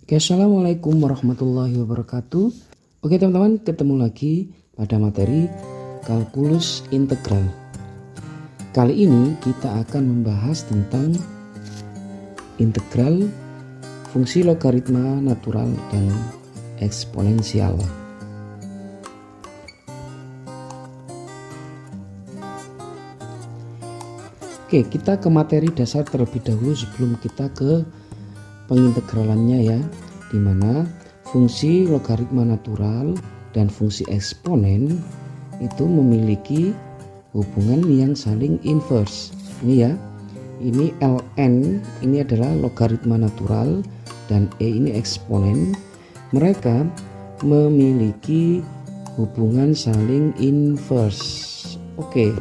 Oke, assalamualaikum warahmatullahi wabarakatuh. Oke teman-teman, ketemu lagi pada materi kalkulus integral. Kali ini kita akan membahas tentang integral fungsi logaritma natural dan eksponensial. Oke, kita ke materi dasar terlebih dahulu sebelum kita ke pengintegralannya ya, dimana fungsi logaritma natural dan fungsi eksponen itu memiliki hubungan yang saling inverse. Ini ya, ini ln ini adalah logaritma natural dan e ini eksponen. Mereka memiliki hubungan saling inverse. Oke,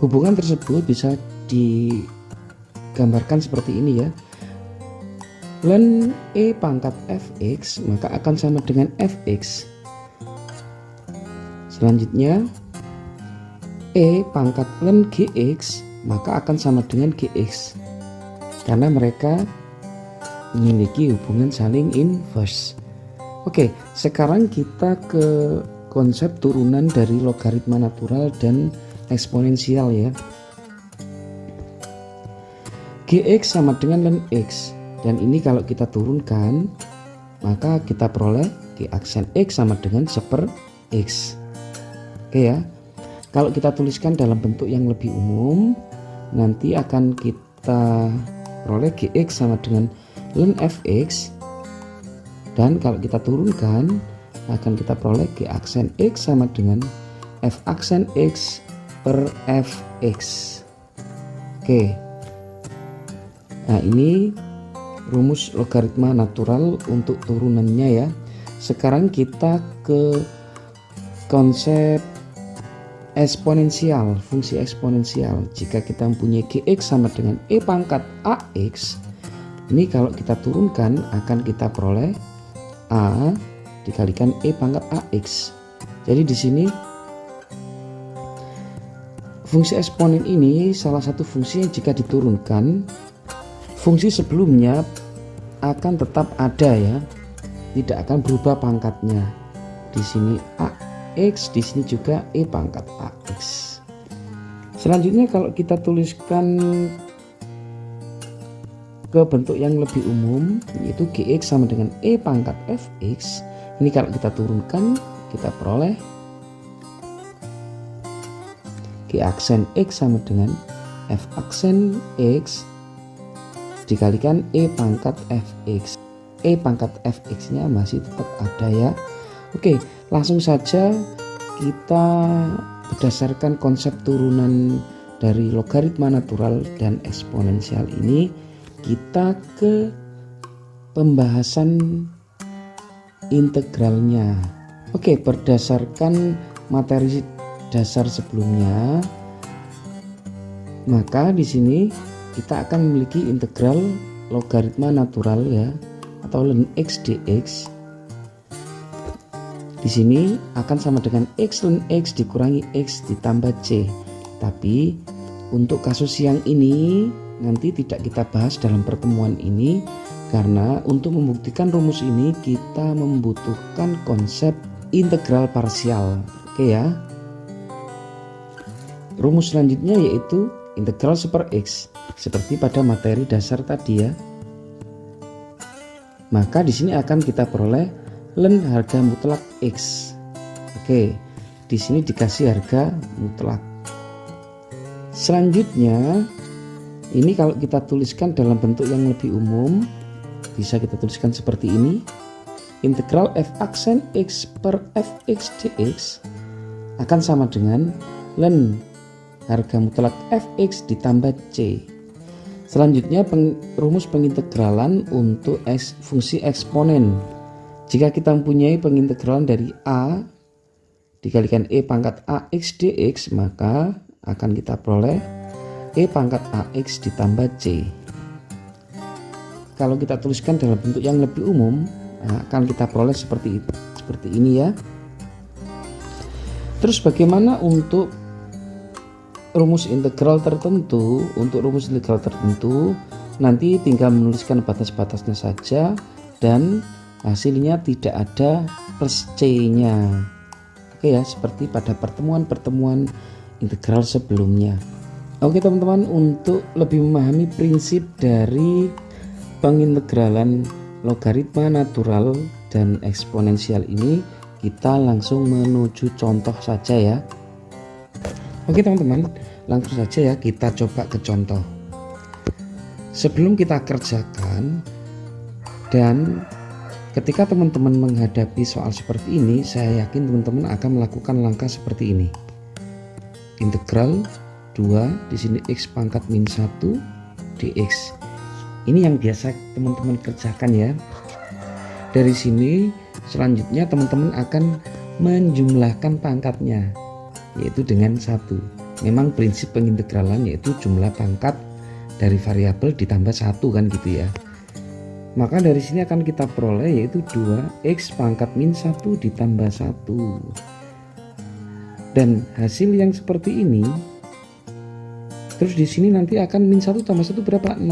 hubungan tersebut bisa digambarkan seperti ini ya. Ln e pangkat fx maka akan sama dengan fx. Selanjutnya e pangkat ln gx maka akan sama dengan gx, karena mereka memiliki hubungan saling inverse. Oke, sekarang kita ke konsep turunan dari logaritma natural dan eksponensial ya. Gx sama dengan ln x, dan ini kalau kita turunkan maka kita peroleh G aksen X sama dengan 1/x. Oke ya, kalau kita tuliskan dalam bentuk yang lebih umum nanti akan kita peroleh Gx sama dengan ln fx, dan kalau kita turunkan akan kita peroleh G aksen X sama dengan F aksen X per fx. Oke, nah ini rumus logaritma natural untuk turunannya ya. Sekarang kita ke konsep eksponensial, fungsi eksponensial. Jika kita mempunyai gx sama dengan e pangkat ax, ini kalau kita turunkan akan kita peroleh a dikalikan e pangkat ax. Jadi di sini fungsi eksponen ini salah satu fungsi yang jika diturunkan fungsi sebelumnya akan tetap ada ya, tidak akan berubah pangkatnya. Di sini ax, di sini juga e pangkat ax. Selanjutnya kalau kita tuliskan ke bentuk yang lebih umum, yaitu gx sama dengan e pangkat fx. Ini kalau kita turunkan kita peroleh g aksen x sama dengan f aksen x dikalikan e pangkat fx. E pangkat fx nya masih tetap ada ya. Oke, langsung saja kita berdasarkan konsep turunan dari logaritma natural dan eksponensial ini, kita ke pembahasan integralnya. Oke, berdasarkan materi dasar sebelumnya, maka di sini kita akan memiliki integral logaritma natural ya, atau ln x dx. Di sini akan sama dengan x ln x dikurangi x ditambah c. Tapi untuk kasus yang ini nanti tidak kita bahas dalam pertemuan ini, karena untuk membuktikan rumus ini kita membutuhkan konsep integral parsial. Oke ya. Rumus selanjutnya yaitu integral 1/x, seperti pada materi dasar tadi ya. Maka di sini akan kita peroleh ln harga mutlak x. Oke, di sini dikasih harga mutlak. Selanjutnya ini kalau kita tuliskan dalam bentuk yang lebih umum, bisa kita tuliskan seperti ini. Integral f aksen x per fx dx akan sama dengan ln harga mutlak fx ditambah c. Selanjutnya rumus pengintegralan untuk fungsi eksponen. Jika kita mempunyai pengintegralan dari a dikalikan e pangkat ax dx, maka akan kita peroleh e pangkat ax ditambah c. Kalau kita tuliskan dalam bentuk yang lebih umum, akan kita peroleh seperti ini ya. Terus bagaimana untuk rumus integral tertentu? Untuk rumus integral tertentu nanti tinggal menuliskan batas-batasnya saja dan hasilnya tidak ada plus C-nya. Oke ya, seperti pada pertemuan-pertemuan integral sebelumnya. Oke teman-teman, untuk lebih memahami prinsip dari pengintegralan logaritma natural dan eksponensial ini, kita langsung menuju contoh saja ya. Oke teman-teman, langsung saja ya kita coba ke contoh. Sebelum kita kerjakan dan ketika teman-teman menghadapi soal seperti ini, saya yakin teman-teman akan melakukan langkah seperti ini. Integral 2 di sini x pangkat min 1 dx. Ini yang biasa teman-teman kerjakan ya. Dari sini selanjutnya teman-teman akan menjumlahkan pangkatnya, yaitu dengan 1. Memang prinsip pengintegralan yaitu jumlah pangkat dari variabel ditambah 1 kan gitu ya. Maka dari sini akan kita peroleh yaitu 2x pangkat min 1 ditambah 1. Dan hasil yang seperti ini, terus di sini nanti akan min 1 tambah 1 berapa? 0.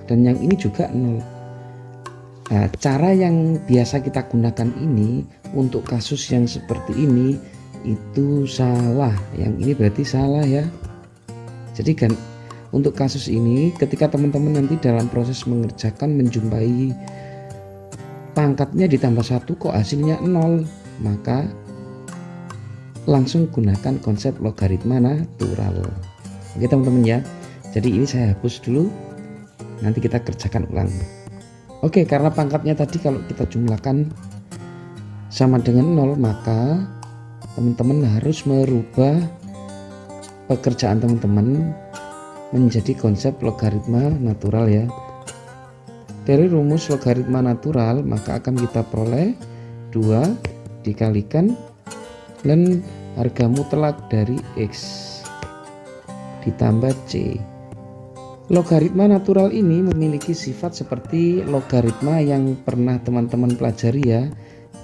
Dan yang ini juga 0. Nah, cara yang biasa kita gunakan ini untuk kasus yang seperti ini itu salah. Yang ini berarti salah ya. Jadi kan untuk kasus ini ketika teman-teman nanti dalam proses mengerjakan menjumpai pangkatnya ditambah 1 kok hasilnya 0, maka langsung gunakan konsep logaritma natural. Oke teman-teman ya. Jadi ini saya hapus dulu. Nanti kita kerjakan ulang. Oke, karena pangkatnya tadi kalau kita jumlahkan sama dengan 0, maka teman-teman harus merubah pekerjaan teman-teman menjadi konsep logaritma natural ya. Dari rumus logaritma natural maka akan kita peroleh 2 dikalikan ln harga mutlak dari x ditambah C. Logaritma natural ini memiliki sifat seperti logaritma yang pernah teman-teman pelajari ya.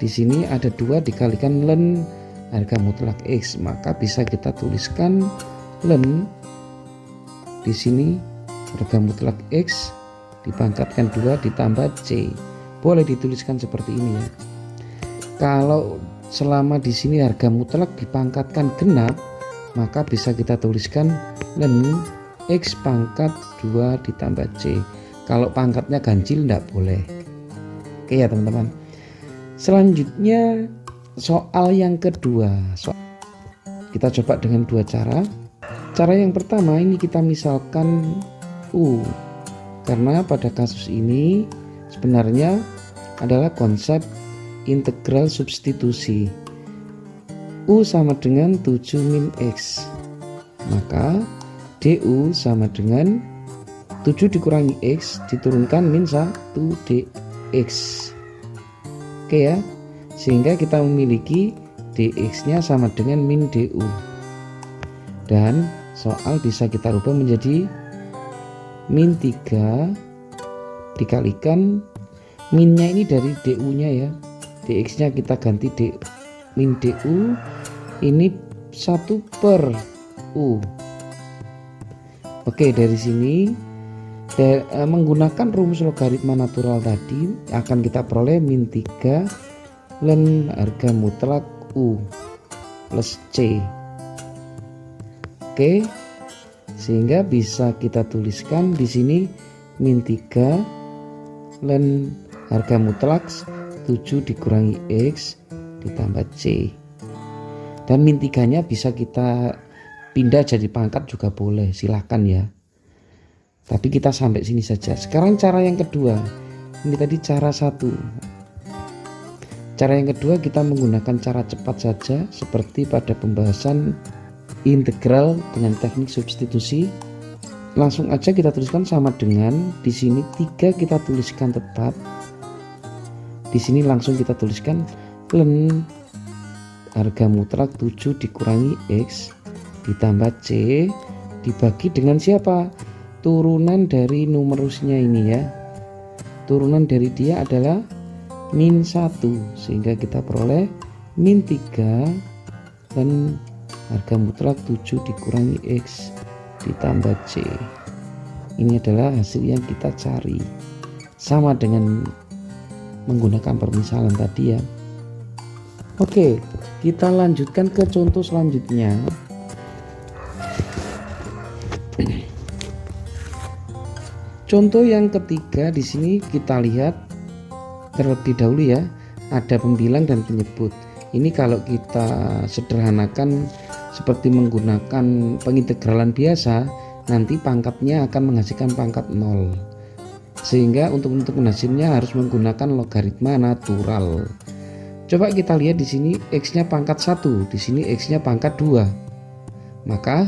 Di sini ada 2 dikalikan ln harga mutlak x, maka bisa kita tuliskan ln di sini harga mutlak x dipangkatkan 2 ditambah C. Boleh dituliskan seperti ini ya. Kalau selama di sini harga mutlak dipangkatkan genap, maka bisa kita tuliskan ln x pangkat 2 ditambah C. Kalau pangkatnya ganjil tidak boleh. Oke ya teman-teman. Selanjutnya soal yang kedua. Kita coba dengan 2 cara. Cara yang pertama ini kita misalkan U, karena pada kasus ini sebenarnya adalah konsep integral substitusi. U sama dengan 7 min X, maka DU sama dengan 7 dikurangi X diturunkan min 1 dx. Oke ya, sehingga kita memiliki dx nya sama dengan min DU. Dan soal bisa kita rubah menjadi min 3 dikalikan minnya ini dari DU nya ya, dx nya kita ganti min DU ini 1 per U. Oke, dari sini menggunakan rumus logaritma natural tadi akan kita peroleh min 3 ln harga mutlak U plus C. Oke, sehingga bisa kita tuliskan di sini min 3 ln harga mutlak 7 dikurangi X ditambah C. Dan min 3 nya bisa kita pindah jadi pangkat juga boleh, silahkan ya. Tapi kita sampai sini saja. Sekarang cara yang kedua. Ini tadi cara 1. Cara yang kedua kita menggunakan cara cepat saja seperti pada pembahasan integral dengan teknik substitusi. Langsung aja kita tuliskan sama dengan di sini 3 kita tuliskan tetap. Di sini langsung kita tuliskan ln harga mutlak 7 dikurangi X ditambah C dibagi dengan siapa? Turunan dari numerusnya ini ya. Turunan dari dia adalah min 1, sehingga kita peroleh min 3 dan harga mutlak 7 dikurangi X ditambah C. Ini adalah hasil yang kita cari. Sama dengan menggunakan permisalan tadi ya. Oke, kita lanjutkan ke contoh selanjutnya. Contoh yang ketiga, di sini kita lihat terlebih dahulu ya, ada pembilang dan penyebut. Ini kalau kita sederhanakan seperti menggunakan pengintegralan biasa, nanti pangkatnya akan menghasilkan pangkat 0. Sehingga untuk menghasilnya harus menggunakan logaritma natural. Coba kita lihat di sini x-nya pangkat 1, di sini x-nya pangkat 2. Maka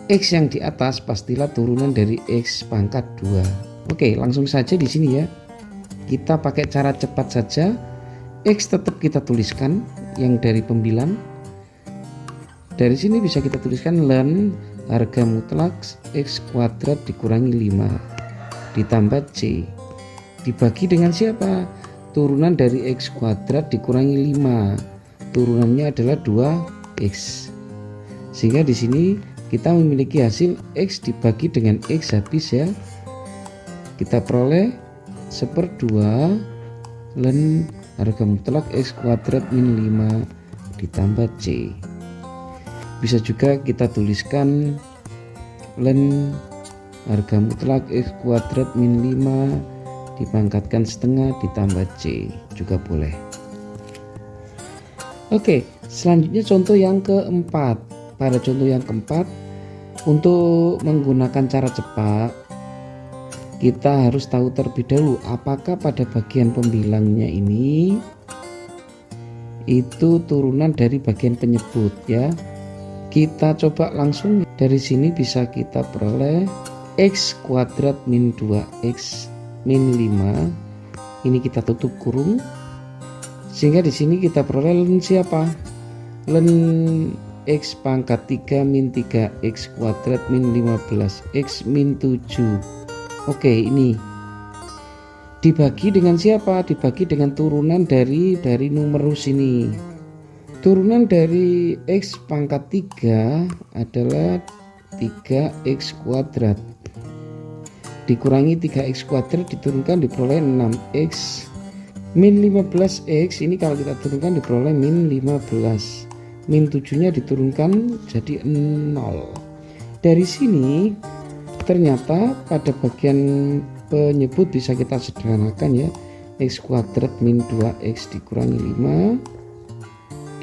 x yang di atas pastilah turunan dari x pangkat 2. Oke, langsung saja di sini ya. Kita pakai cara cepat saja. X tetap kita tuliskan yang dari pembilang. Dari sini bisa kita tuliskan ln harga mutlak x kuadrat dikurangi 5 ditambah c. Dibagi dengan siapa? Turunan dari x kuadrat dikurangi 5. Turunannya adalah 2x. Sehingga di sini kita memiliki hasil x dibagi dengan x habis ya. Kita peroleh 1/2 ln harga mutlak x kuadrat min 5 ditambah c. Bisa juga kita tuliskan ln harga mutlak x kuadrat min 5 dipangkatkan setengah ditambah c juga boleh. Oke, selanjutnya contoh yang keempat. Pada contoh yang keempat, untuk menggunakan cara cepat, kita harus tahu terlebih dahulu apakah pada bagian pembilangnya ini itu turunan dari bagian penyebut ya. Kita coba langsung dari sini bisa kita peroleh x kuadrat min 2x min 5. Ini kita tutup kurung. Sehingga di sini kita peroleh ln siapa? Ln x pangkat 3 min 3x kuadrat min 15x min 7. Oke, ini dibagi dengan siapa? Dibagi dengan turunan dari numerus ini. Turunan dari x pangkat 3 adalah 3x kuadrat dikurangi 3x kuadrat diturunkan diperoleh 6x min 15x. Ini kalau kita turunkan diperoleh min 15. Min 7 nya diturunkan jadi 0. Dari sini ternyata pada bagian penyebut bisa kita sederhanakan ya. X kuadrat min 2x dikurangi 5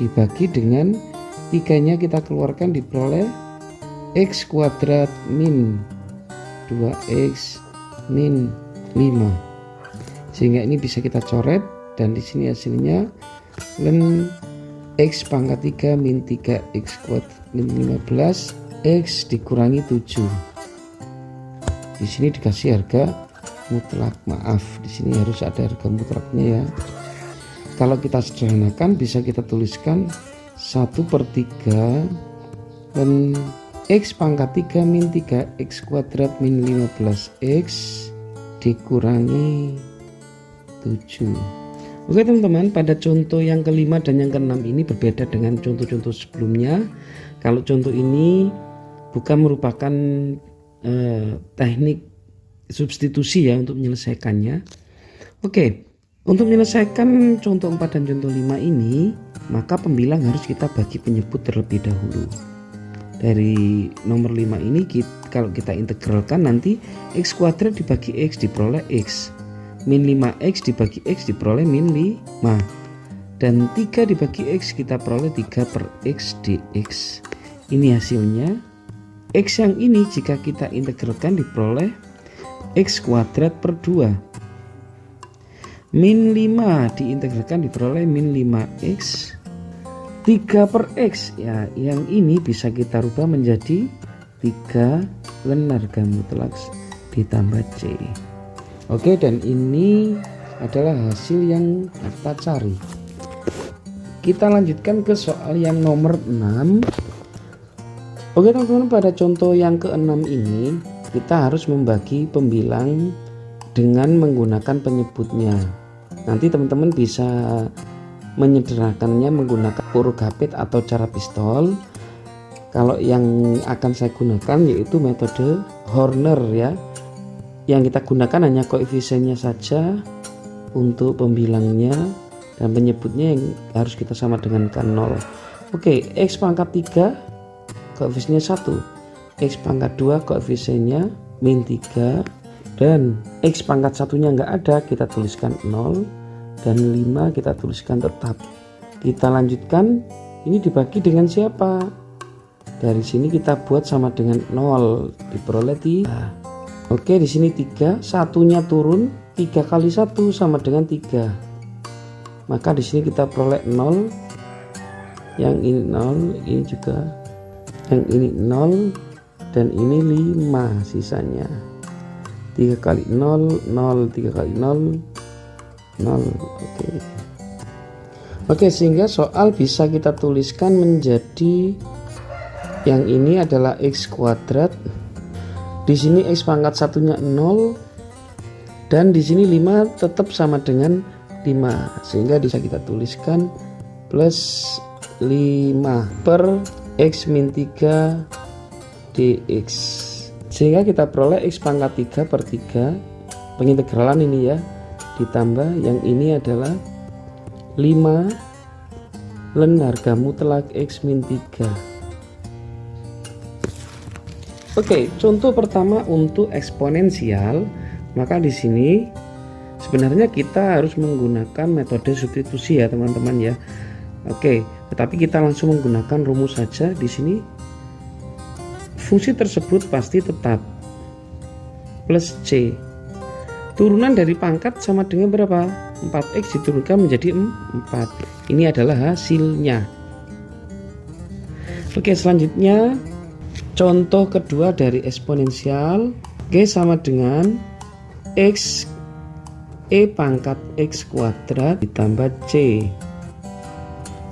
dibagi dengan 3 nya kita keluarkan diperoleh x kuadrat min 2x min 5. Sehingga ini bisa kita coret dan di sini hasilnya ln x pangkat 3 min 3x kuadrat min 15 x dikurangi 7. Di sini dikasih harga mutlak, maaf di sini harus ada harga mutlaknya ya. Kalau kita sederhanakan bisa kita tuliskan 1/3 ln x pangkat 3 min 3x kuadrat min 15x dikurangi 7. Oke teman-teman, pada contoh yang kelima dan yang keenam ini berbeda dengan contoh-contoh sebelumnya. Kalau contoh ini bukan merupakan teknik substitusi ya untuk menyelesaikannya. Oke, untuk menyelesaikan contoh 4 dan contoh 5 ini, maka pembilang harus kita bagi penyebut terlebih dahulu. Dari nomor 5 ini kalau kita integralkan nanti x kuadrat dibagi x diperoleh x. Min 5x dibagi x diperoleh min 5. Dan 3 dibagi x kita peroleh 3/x dx. Ini hasilnya. X yang ini jika kita integralkan diperoleh x kuadrat per 2. Min 5 diintegralkan diperoleh min 5x 3/x ya. Yang ini bisa kita rubah menjadi 3 ln harga mutlak ditambah c. Oke, dan ini adalah hasil yang kita cari. Kita lanjutkan ke soal yang nomor 6. Oke teman-teman, pada contoh yang ke-6 ini kita harus membagi pembilang dengan menggunakan penyebutnya. Nanti teman-teman bisa menyederhanakannya menggunakan huruf gapit atau cara pistol. Kalau yang akan saya gunakan yaitu metode Horner ya. Yang kita gunakan hanya koefisiennya saja untuk pembilangnya, dan penyebutnya yang harus kita sama dengan kan 0. Oke, X pangkat 3 koefisiennya 1, X pangkat 2 koefisiennya min 3, dan X pangkat satunya nggak ada, kita tuliskan 0, dan 5 kita tuliskan tetap. Kita lanjutkan, ini dibagi dengan siapa? Dari sini kita buat sama dengan 0, diperoleh 3. Oke, di sini 3, satunya turun, 3 kali 1 sama dengan 3. Maka di sini kita peroleh 0. Yang ini 0, ini juga. Yang ini 0 dan ini 5 sisanya. 3 kali 0, 0, 3 kali 0, 0. Oke, sehingga soal bisa kita tuliskan menjadi yang ini adalah X kuadrat. Di sini X pangkat satunya 0, dan di sini 5 tetap sama dengan 5, sehingga bisa kita tuliskan plus 5 per X min 3 dx, sehingga kita peroleh X pangkat 3 per 3 pengintegralan ini ya, ditambah yang ini adalah 5 ln harga mutlak X min 3. Oke, contoh pertama untuk eksponensial, maka di sini sebenarnya kita harus menggunakan metode substitusi ya teman-teman ya. Oke, tetapi kita langsung menggunakan rumus saja. Di sini fungsi tersebut pasti tetap plus C. Turunan dari pangkat sama dengan berapa? 4x diturunkan menjadi 4. Ini adalah hasilnya. Oke, selanjutnya contoh kedua dari eksponensial. Oke, sama dengan X E pangkat X kuadrat ditambah C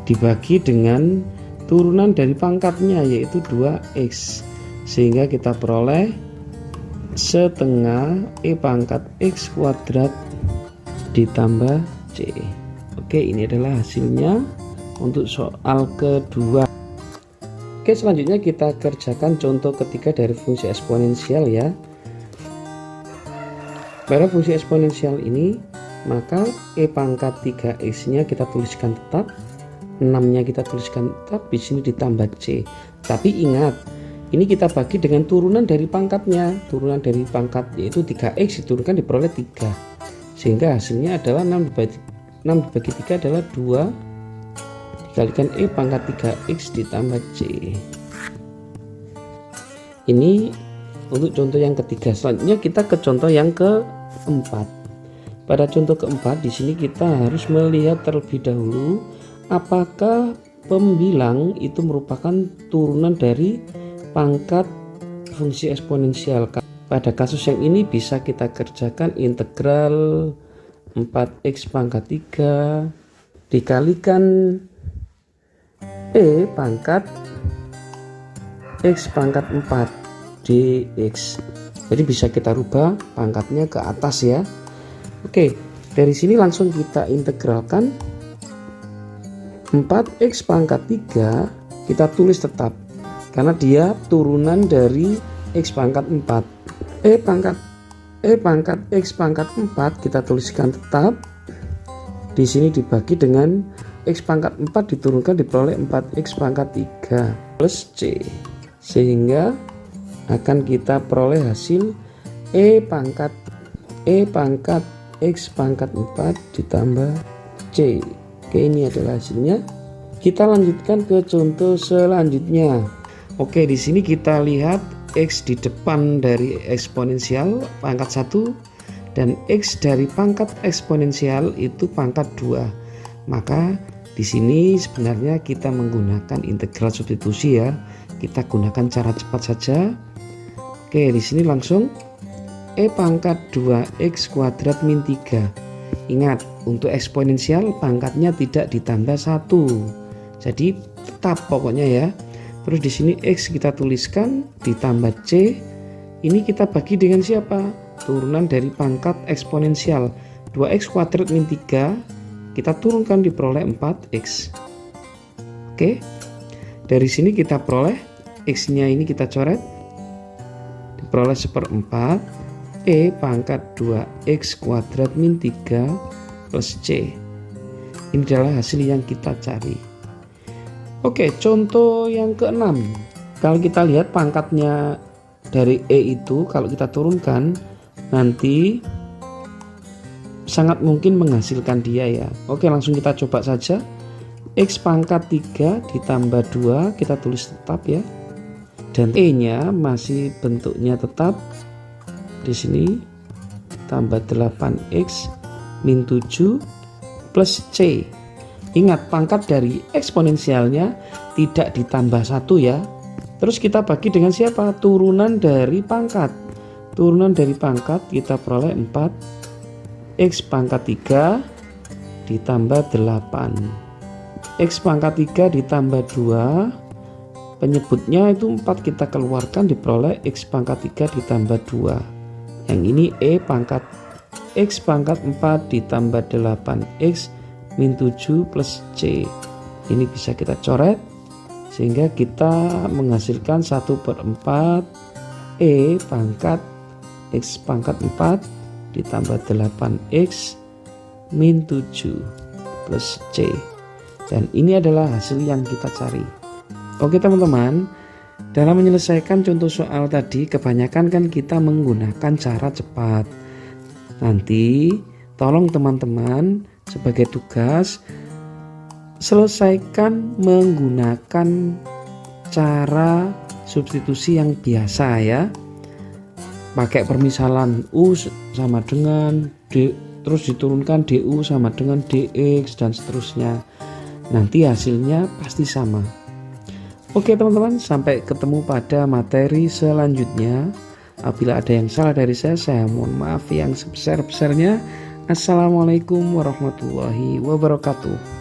dibagi dengan turunan dari pangkatnya yaitu 2x, sehingga kita peroleh setengah E pangkat X kuadrat ditambah C. Oke, ini adalah hasilnya untuk soal kedua. Oke, selanjutnya kita kerjakan contoh ketiga dari fungsi eksponensial ya. Pada fungsi eksponensial ini, maka E pangkat 3x nya kita tuliskan tetap, 6 nya kita tuliskan tetap, di sini ditambah C. Tapi ingat, ini kita bagi dengan turunan dari pangkatnya. Turunan dari pangkat yaitu 3x diturunkan diperoleh 3, sehingga hasilnya adalah 6 dibagi 3 adalah 2 dikalikan E pangkat 3x ditambah C. Ini untuk contoh yang ketiga. Selanjutnya kita ke contoh yang keempat. Pada contoh keempat, di sini kita harus melihat terlebih dahulu apakah pembilang itu merupakan turunan dari pangkat fungsi eksponensial. Pada kasus yang ini bisa kita kerjakan integral 4x pangkat 3 dikalikan E pangkat X pangkat 4 dx. Jadi bisa kita rubah pangkatnya ke atas ya. Oke, dari sini langsung kita integralkan 4x pangkat 3 kita tulis tetap karena dia turunan dari X pangkat 4. E pangkat X pangkat 4 kita tuliskan tetap. Di sini dibagi dengan X pangkat 4 diturunkan diperoleh 4x pangkat 3 plus C, sehingga akan kita peroleh hasil E pangkat X pangkat 4 ditambah C. Oke, ini adalah hasilnya. Kita lanjutkan ke contoh selanjutnya. Oke, di sini kita lihat X di depan dari eksponensial pangkat 1 dan X dari pangkat eksponensial itu pangkat 2. Maka di sini sebenarnya kita menggunakan integral substitusi ya. Kita gunakan cara cepat saja. Oke, di sini langsung E pangkat 2x kuadrat min 3. Ingat, untuk eksponensial pangkatnya tidak ditambah 1. Jadi tetap pokoknya ya. Terus di sini X kita tuliskan ditambah C. Ini kita bagi dengan siapa? Turunan dari pangkat eksponensial 2x kuadrat min 3 kita turunkan diperoleh 4x. Oke, dari sini kita peroleh X nya ini kita coret, diperoleh 1/4 E pangkat 2X kuadrat min 3 plus C. Ini adalah hasil yang kita cari. Oke, contoh yang ke-6. Kalau kita lihat pangkatnya dari E itu, kalau kita turunkan nanti sangat mungkin menghasilkan dia ya. Oke, langsung kita coba saja. X pangkat 3 ditambah 2 kita tulis tetap ya. Dan E nya masih bentuknya tetap di sini, tambah 8X min 7 plus C. Ingat, pangkat dari eksponensialnya tidak ditambah 1 ya. Terus kita bagi dengan siapa? Turunan dari pangkat. Turunan dari pangkat kita peroleh 4X pangkat 3 ditambah 8. X pangkat 3 ditambah 2, penyebutnya itu 4 kita keluarkan, diperoleh X pangkat 3 ditambah 2. Yang ini E pangkat X pangkat 4 ditambah 8X min 7 plus C. Ini bisa kita coret sehingga kita menghasilkan 1/4 E pangkat X pangkat 4 ditambah 8X min 7 plus C. Dan ini adalah hasil yang kita cari. Oke teman-teman, dalam menyelesaikan contoh soal tadi kebanyakan kan kita menggunakan cara cepat. Nanti tolong teman-teman sebagai tugas selesaikan menggunakan cara substitusi yang biasa ya. Pakai permisalan U sama dengan D, terus diturunkan DU sama dengan DX dan seterusnya. Nanti hasilnya pasti sama. Oke teman-teman, sampai ketemu pada materi selanjutnya. Apabila ada yang salah dari saya mohon maaf yang sebesar-besarnya. Assalamualaikum warahmatullahi wabarakatuh.